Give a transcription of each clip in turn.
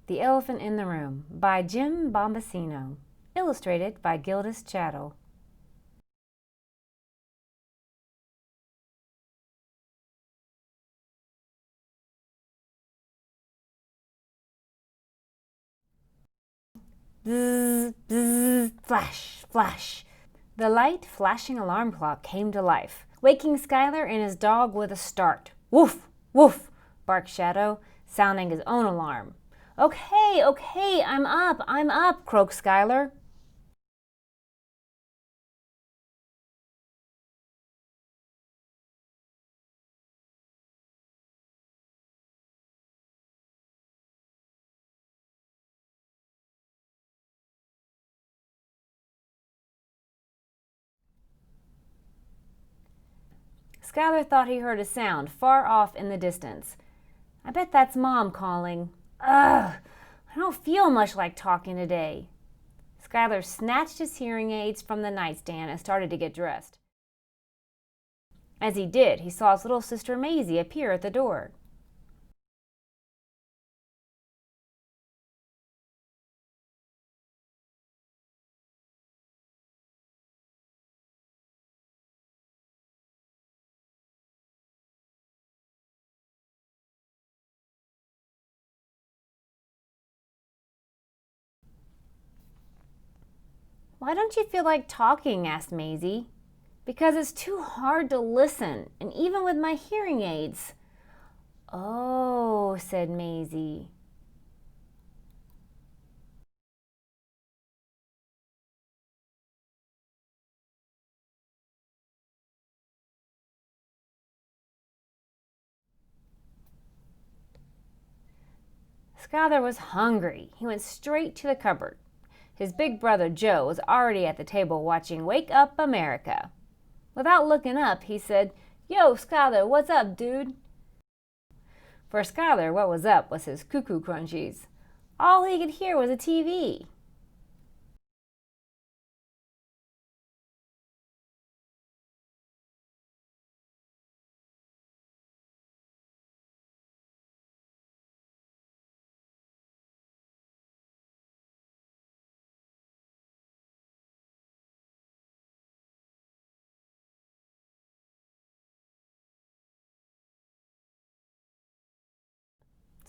The Elephant in the Room by Jim Bombicino, illustrated by Gildas Chatal. Bzz, bzz, flash, flash. The light, flashing alarm clock came to life, waking Skylar and his dog with a start. Woof, woof, barked Shadow, sounding his own alarm. Okay, I'm up, croaked Skylar. Skylar thought he heard a sound far off in the distance. I bet that's Mom calling. Ugh, I don't feel much like talking today. Skylar snatched his hearing aids from the nightstand and started to get dressed. As he did, he saw his little sister Maisie appear at the door. Why don't you feel like talking? Asked Maisie. Because it's too hard to listen, and even with my hearing aids. Oh, said Maisie. Skylar was hungry. He went straight to the cupboard. His big brother Joe was already at the table watching Wake Up America. Without looking up, he said, Yo, Skylar, what's up, dude? For Skylar, what was up was his cuckoo crunchies. All he could hear was a TV.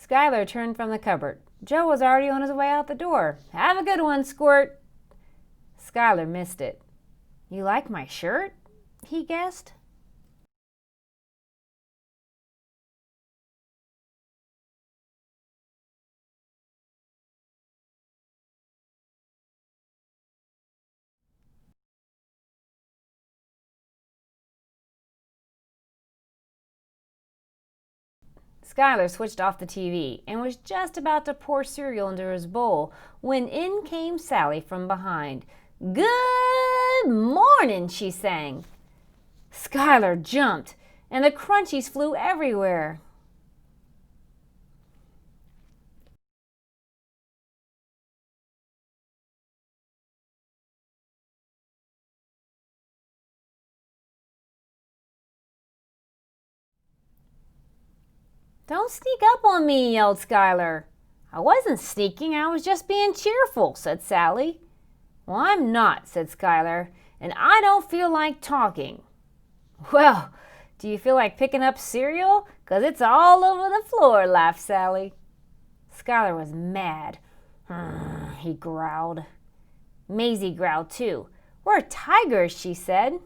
Skylar turned from the cupboard. Joe was already on his way out the door. Have a good one, Squirt. Skylar missed it. You like my shirt? He guessed. Skylar switched off the TV and was just about to pour cereal into his bowl when in came Sally from behind. Good morning, she sang. Skylar jumped, and the crunchies flew everywhere. Don't sneak up on me, yelled Skylar. I wasn't sneaking, I was just being cheerful, said Sally. Well, I'm not, said Skylar, and I don't feel like talking. Well, do you feel like picking up cereal? 'Cause it's all over the floor, laughed Sally. Skylar was mad. He growled. Maisie growled too. We're tigers, she said.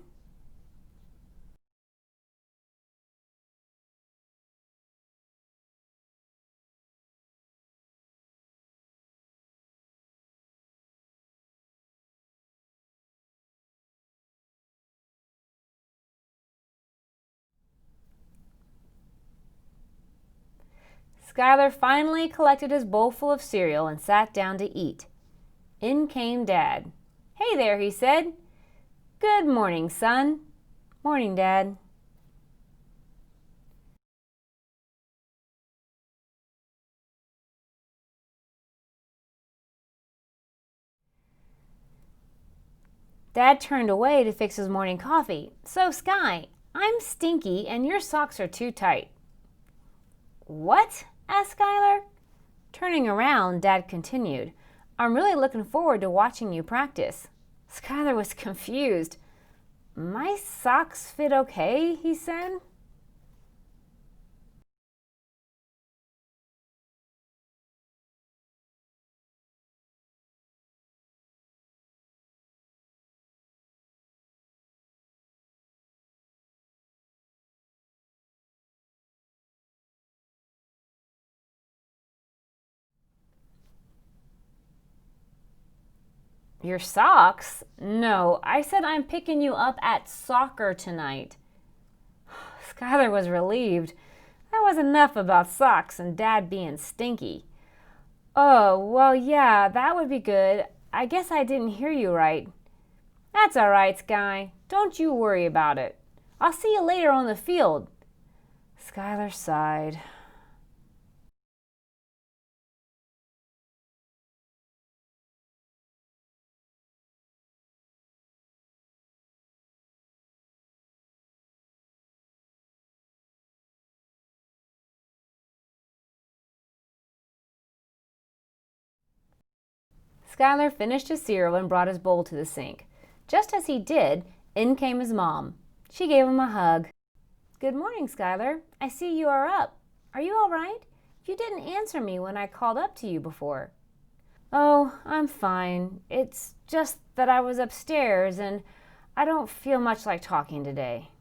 Skylar finally collected his bowl full of cereal and sat down to eat. In came Dad. Hey there, he said. Good morning, son. Morning, Dad. Dad turned away to fix his morning coffee. So, Sky, I'm stinky and your socks are too tight. What? Asked Skylar. Turning around, Dad continued, "I'm really looking forward to watching you practice." Skylar was confused. "My socks fit okay," he said. "Your socks? No, I said I'm picking you up at soccer tonight." Skylar was relieved. That was enough about socks and Dad being stinky. "Oh, well, yeah, that would be good. I guess I didn't hear you right." "That's all right, Sky. Don't you worry about it. I'll see you later on the field." Skylar sighed. Skylar finished his cereal and brought his bowl to the sink. Just as he did, in came his mom. She gave him a hug. "Good morning, Skylar. I see you are up. Are you all right? You didn't answer me when I called up to you before." "Oh, I'm fine. It's just that I was upstairs and I don't feel much like talking today."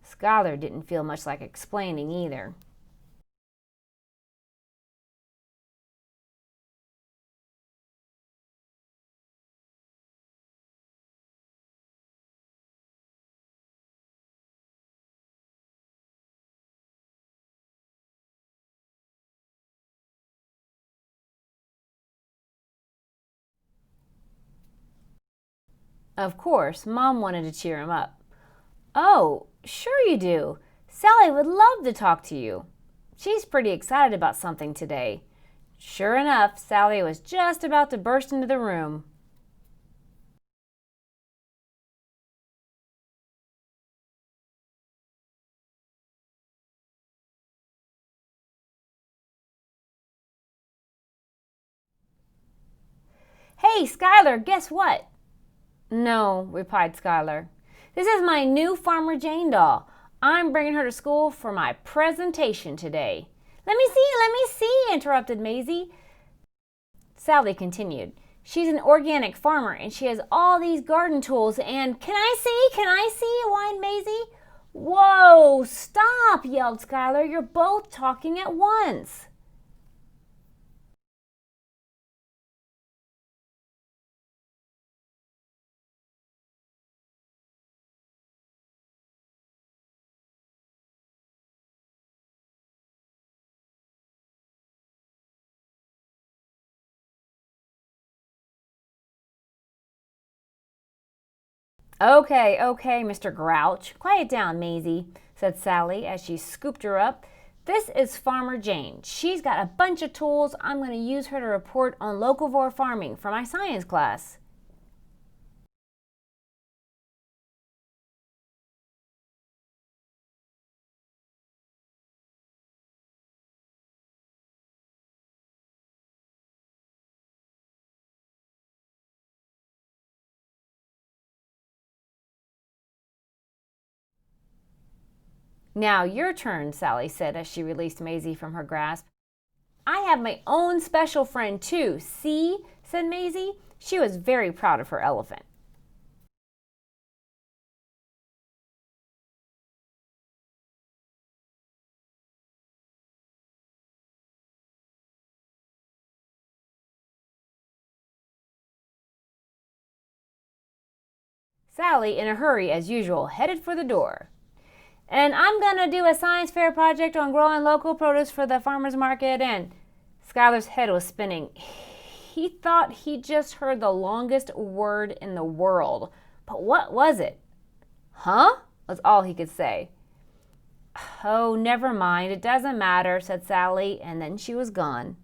Skylar didn't feel much like explaining either. Of course, Mom wanted to cheer him up. "Oh, sure you do. Sally would love to talk to you. She's pretty excited about something today." Sure enough, Sally was just about to burst into the room. "Hey, Skylar, guess what?" "No," replied Skylar. "This is my new Farmer Jane doll. I'm bringing her to school for my presentation today." Let me see," interrupted Maisie. Sally continued, "She's an organic farmer and she has all these garden tools and—" Can I see?" whined Maisie. "Whoa, stop," yelled Skylar. "You're both talking at once." Okay, Mr. Grouch. Quiet down, Maisie," said Sally as she scooped her up. "This is Farmer Jane. She's got a bunch of tools. I'm going to use her to report on locavore farming for my science class." "Now your turn," Sally said as she released Maisie from her grasp. "I have my own special friend too, see?" said Maisie. She was very proud of her elephant. Sally, in a hurry as usual, headed for the door. "And I'm going to do a science fair project on growing local produce for the farmer's market and—" Skylar's head was spinning. He thought he just heard the longest word in the world. But what was it? "Huh?" was all he could say. "Oh, never mind. It doesn't matter," said Sally, and then she was gone.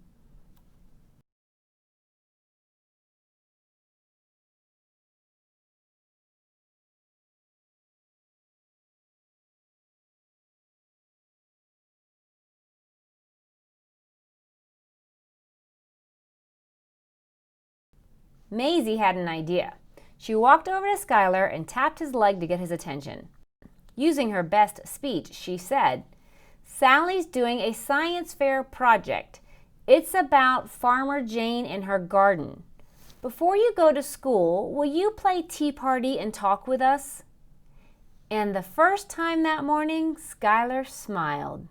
Maisie had an idea. She walked over to Skylar and tapped his leg to get his attention. Using her best speech, she said, "Sally's doing a science fair project. It's about Farmer Jane and her garden. Before you go to school, will you play tea party and talk with us?" And the first time that morning, Skylar smiled.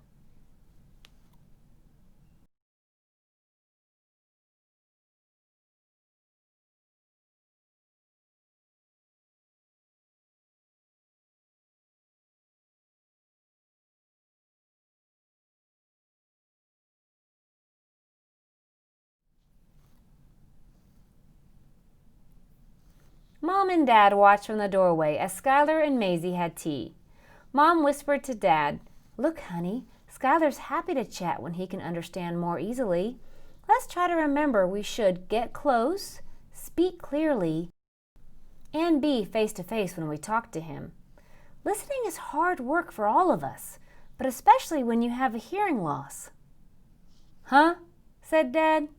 Mom and Dad watched from the doorway as Skylar and Maisie had tea. Mom whispered to Dad, "Look, honey, Skylar's happy to chat when he can understand more easily. Let's try to remember we should get close, speak clearly, and be face to face when we talk to him. Listening is hard work for all of us, but especially when you have a hearing loss." "Huh?" said Dad.